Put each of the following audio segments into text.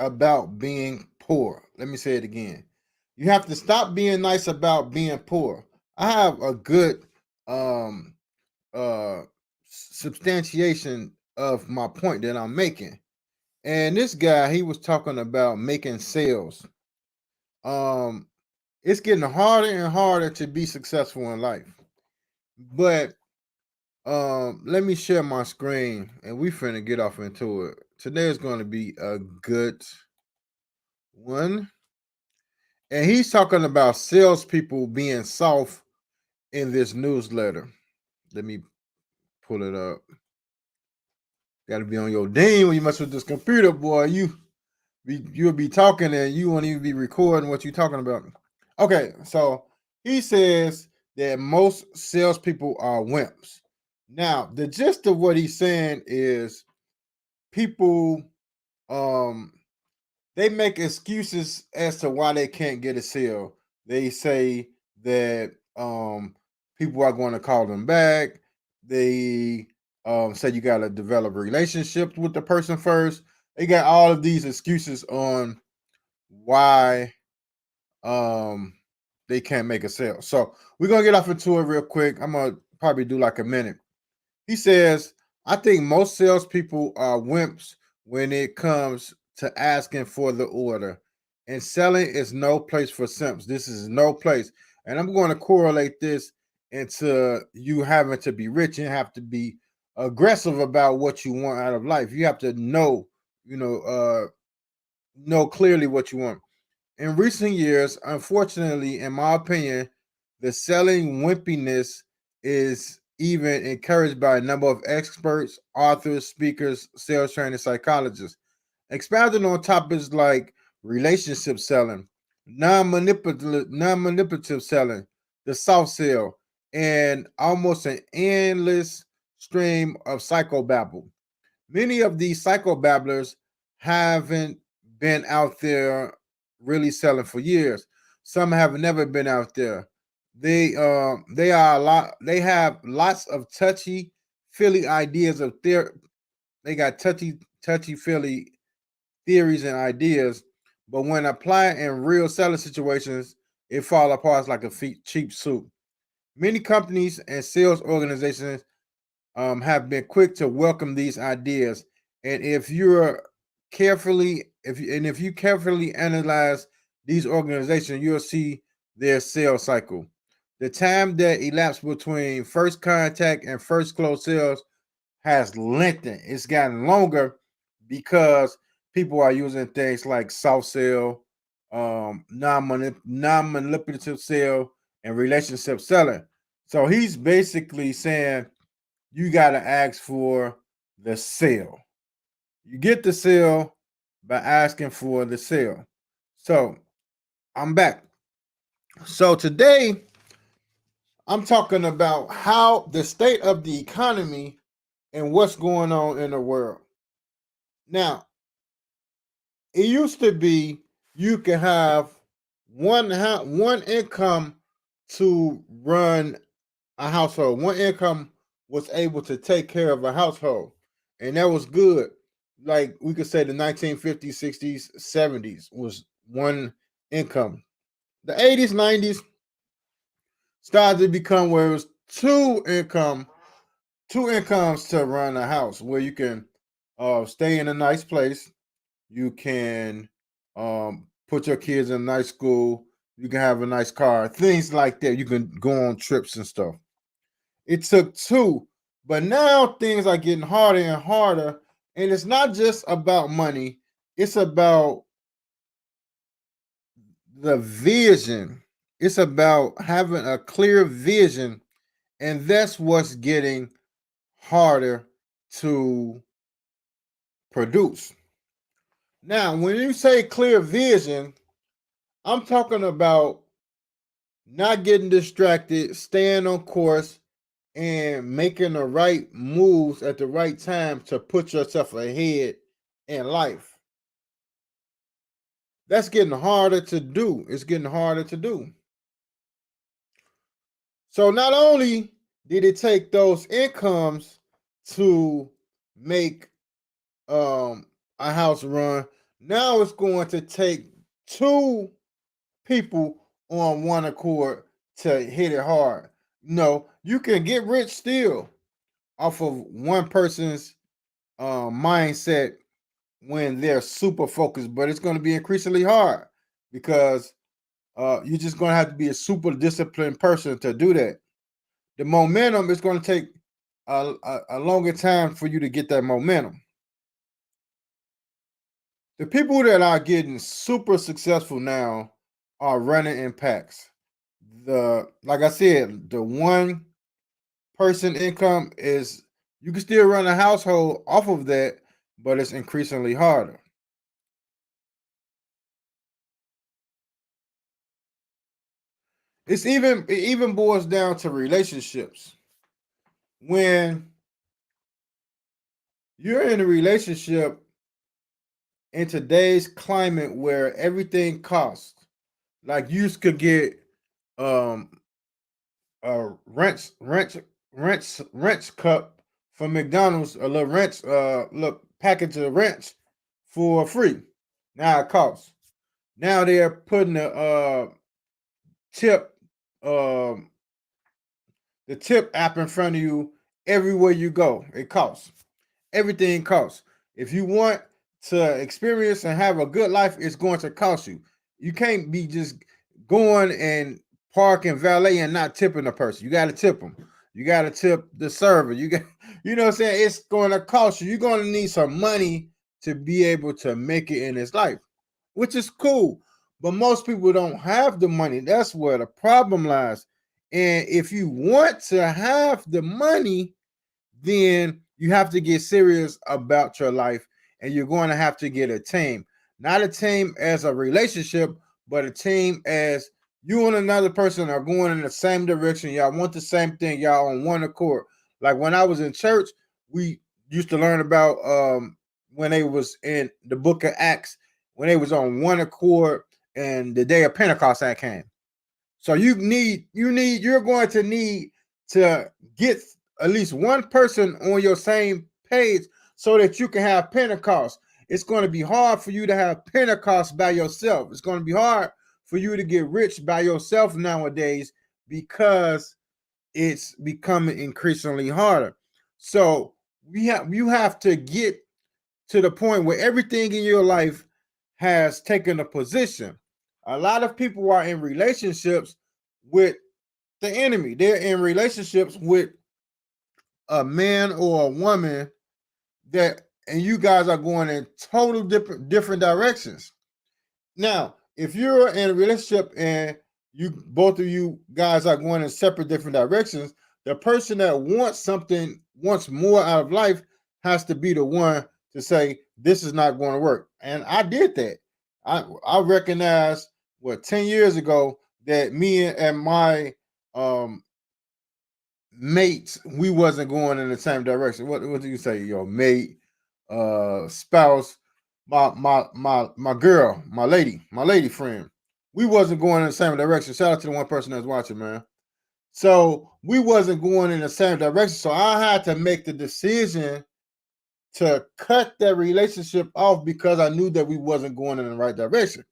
about being poor. Let me say it again. You have to stop being nice about being poor. I have a good um uh substantiation of my point that I'm making. And this guy, he was talking about making sales. Um it's getting harder and harder to be successful in life. But let me share my screen and we finna get off into it. Today is gonna be a good one. And he's talking about salespeople being soft in this newsletter. Let me pull it up. Got to be on your ding when you mess with this computer, boy. You'll be talking and you won't even be recording what you're talking about. Okay, so he says that most salespeople are wimps. Now, the gist of what he's saying is people um they make excuses as to why they can't get a sale. They say that people are going to call them back. They say you got to develop a relationship with the person first. They got all of these excuses on why um they can't make a sale. So we're gonna get off into it real quick. I'm gonna probably do like a minute. He says, I think most salespeople are wimps when it comes to asking for the order. And selling is no place for simps. This is no place. And I'm going to correlate this into you having to be rich and have to be aggressive about what you want out of life. You have to you know clearly what you want. In recent years, unfortunately, in my opinion, the selling wimpiness is even encouraged by a number of experts, authors, speakers, sales trainers, psychologists, expounding on topics like relationship selling, non-manipulative selling, the soft sell, and almost an endless stream of psychobabble. Many of these psychobabblers haven't been out there really selling for years. Some have never been out there. They are a lot. They have lots of touchy feely ideas of their. They got touchy feely theories and ideas, but when applied in real selling situations, it fall apart like a cheap suit. Many companies and sales organizations have been quick to welcome these ideas. And if you carefully analyze these organizations, you'll see their sales cycle. The time that elapsed between first contact and first close sales has lengthened. It's gotten longer because people are using things like soft sell, non-manipulative sell, and relationship selling. So he's basically saying you got to ask for the sale. You get the sale by asking for the sale. So I'm back. So today I'm talking about how the state of the economy and what's going on in the world. Now, it used to be you can have one income to run a household. One income was able to take care of a household, and that was good. Like we could say the 1950s, 60s, 70s was one income. The 80s, 90s started to become where it was two incomes to run a house, where you can stay in a nice place, you can put your kids in a nice school, you can have a nice car, things like that. You can go on trips and stuff. It took two, but now things are getting harder and harder. And it's not just about money, it's about the vision. It's about having a clear vision. And that's what's getting harder to produce. Now, when you say clear vision, I'm talking about not getting distracted, staying on course, and making the right moves at the right time to put yourself ahead in life. That's getting harder to do. It's getting harder to do. So not only did it take those incomes to make a house run, Now it's going to take two people on one accord to hit it hard. No, you can get rich still off of one person's mindset when they're super focused, but it's going to be increasingly hard because you're just going to have to be a super disciplined person to do that. The momentum is going to take a longer time for you to get that momentum. The people that are getting super successful now are running in packs. Like I said, the one person income is, you can still run a household off of that, but it's increasingly harder. It even boils down to relationships. When you're in a relationship in today's climate where everything costs, like you could get um a ranch cup from McDonald's, a little little package of ranch for free. Now it costs. Now they're putting tip um the tip app in front of you everywhere you go. It costs. Everything costs. If you want to experience and have a good life, it's going to cost you. You can't be just going and park and valet and not tipping a person. You got to tip them. You got to tip the server. You got, you know what I'm saying? It's going to cost you. You're going to need some money to be able to make it in this life, which is cool. But most people don't have the money. That's where the problem lies. And if you want to have the money, then you have to get serious about your life, and you're going to have to get a team. Not a team as a relationship, but a team as you and another person are going in the same direction. Y'all want the same thing. Y'all on one accord. Like when I was in church, we used to learn about when they was in the book of Acts, when they was on one accord and the day of Pentecost that came. So you're going to need to get at least one person on your same page so that you can have Pentecost. It's going to be hard for you to have Pentecost by yourself. It's going to be hard for you to get rich by yourself nowadays because it's becoming increasingly harder. So you have to get to the point where everything in your life has taken a position. A lot of people are in relationships with the enemy. They're in relationships with a man or a woman that, and you guys are going in total different directions. Now, if you're in a relationship and you both of you guys are going in separate different directions, the person that wants more out of life has to be the one to say this is not going to work. And I did that. I recognized 10 years ago that me and my um mates, we wasn't going in the same direction. What do you say, your mate, spouse, my girl, my lady friend? We wasn't going in the same direction. Shout out to the one person that's watching, man. So we wasn't going in the same direction. So I had to make the decision to cut that relationship off because I knew that we wasn't going in the right direction.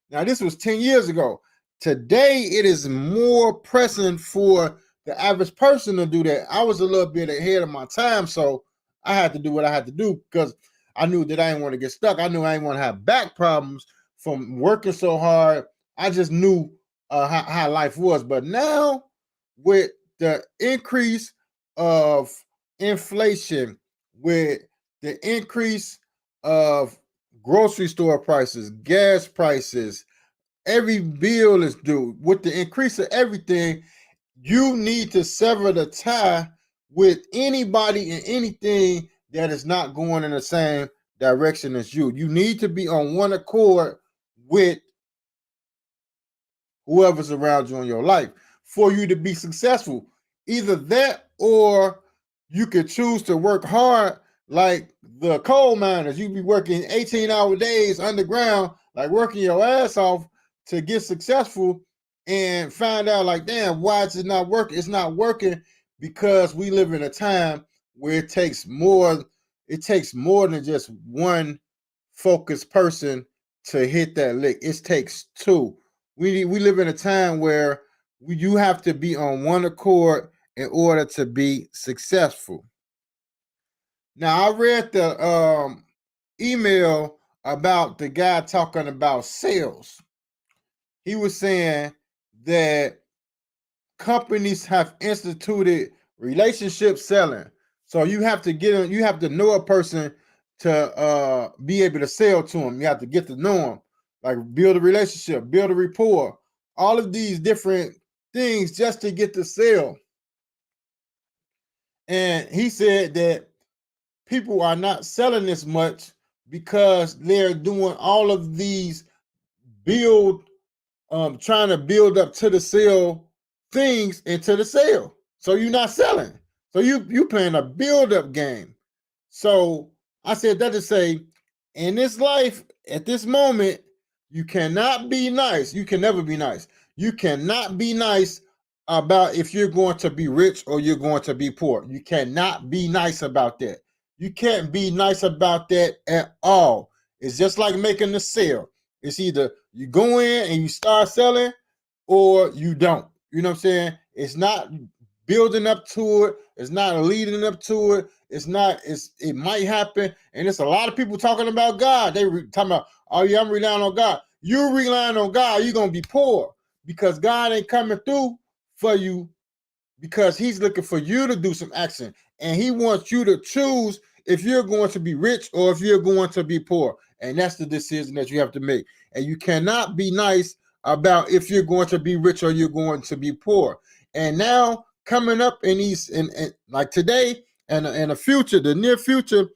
Now, this was 10 years ago. Today, it is more pressing for the average person to do that. I was a little bit ahead of my time, so I had to do what I had to do because I knew that I didn't want to get stuck. I knew I didn't want to have back problems from working so hard. I just knew how life was. But now, with the increase of inflation, with the increase of grocery store prices, gas prices, every bill is due. With the increase of everything, you need to sever the tie with anybody and anything that is not going in the same direction as you. You need to be on one accord with whoever's around you in your life for you to be successful. Either that or you could choose to work hard like the coal miners. You be working 18-hour days underground, like working your ass off to get successful and find out like, damn, why is it not working? It's not working because we live in a time where it takes more than just one focused person to hit that lick. It takes two. We live in a time where you have to be on one accord in order to be successful. Now I read the email about the guy talking about sales. He was saying that companies have instituted relationship selling. So you have to you have to know a person to be able to sell to them. You have to get to know them, like build a relationship, build a rapport, all of these different things just to get to sell. And he said that people are not selling as much because they're doing all of these build trying to build up to the sale things into the sale. So you're not selling. So you playing a build up game. So I said that to say, in this life, at this moment, you cannot be nice. You can never be nice. You cannot be nice about if you're going to be rich or you're going to be poor. You cannot be nice about that. You can't be nice about that at all. It's just like making a sale. It's either you go in and you start selling or you don't. You know what I'm saying? It's not building up to it. It's not leading up to it. It might happen. And it's a lot of people talking about God. Talking about, oh yeah, I'm relying on God. You're relying on God, you're going to be poor because God ain't coming through for you because he's looking for you to do some action. And he wants you to choose if you're going to be rich or if you're going to be poor. And that's the decision that you have to make. And you cannot be nice about if you're going to be rich or you're going to be poor. And now coming up in these, like today and in the future, the near future,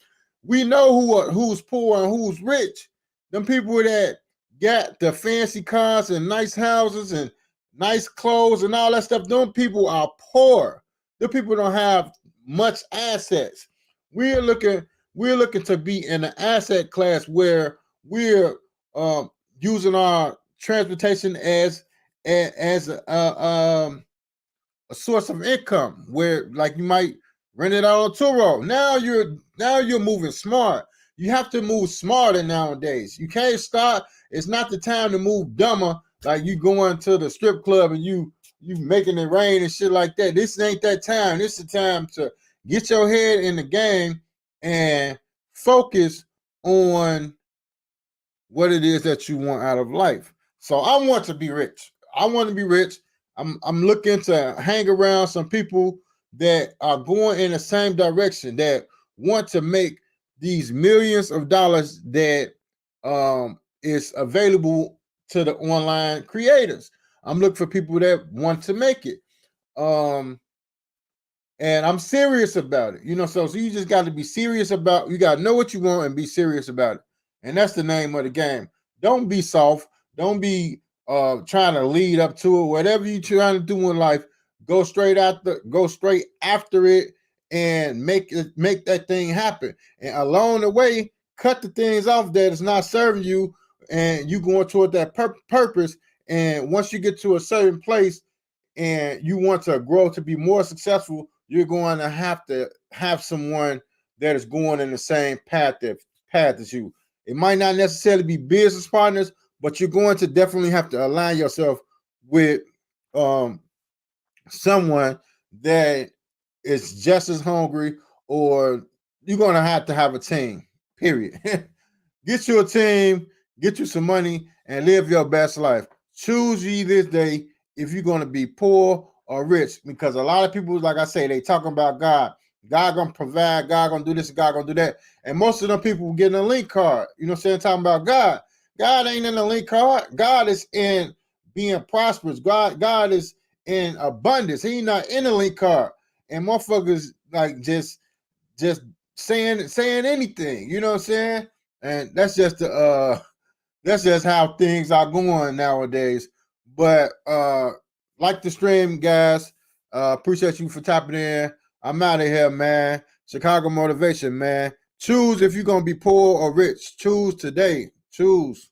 we know who's poor and who's rich. Them people that got the fancy cars and nice houses and nice clothes and all that stuff. Them people are poor. Them people don't have much assets. We're looking to be in an asset class where we're using our transportation as a source of income. Where like you might rent it out on Turo. Now you're moving smart. You have to move smarter nowadays. You can't start. It's not the time to move dumber. Like you going to the strip club and you making it rain and shit like that. This ain't that time. This is the time to get your head in the game and focus on what it is that you want out of life. So I want to be rich. I want to be rich. I'm looking to hang around some people that are going in the same direction, that want to make these millions of dollars that is available to the online creators. I'm looking for people that want to make it. And I'm serious about it. You know, so you just got to be serious about, you got to know what you want and be serious about it. And that's the name of the game. Don't be soft. Don't be trying to lead up to it. Whatever you're trying to do in life, go straight after it and make that thing happen. And along the way, cut the things off that is not serving you and you going toward that purpose. And once you get to a certain place and you want to grow to be more successful, you're going to have someone that is going in the same path as you. It might not necessarily be business partners, but you're going to definitely have to align yourself with someone that is just as hungry, or you're going to have a team, period. Get you a team, get you some money, and live your best life. Choose ye this day if you're going to be poor or rich, because a lot of people, like I say, they talking about God. God gonna provide, God gonna do this, God gonna do that. And most of them people getting a link card. You know what I'm saying? Talking about God. God ain't in the link card. God is in being prosperous. God is in abundance. He not in the link card. And motherfuckers like just saying anything. You know what I'm saying? And that's just how things are going nowadays. But like the stream, guys. Appreciate you for tapping in. I'm out of here, man. Chicago Motivation, man. Choose if you're gonna be poor or rich. Choose today. Choose.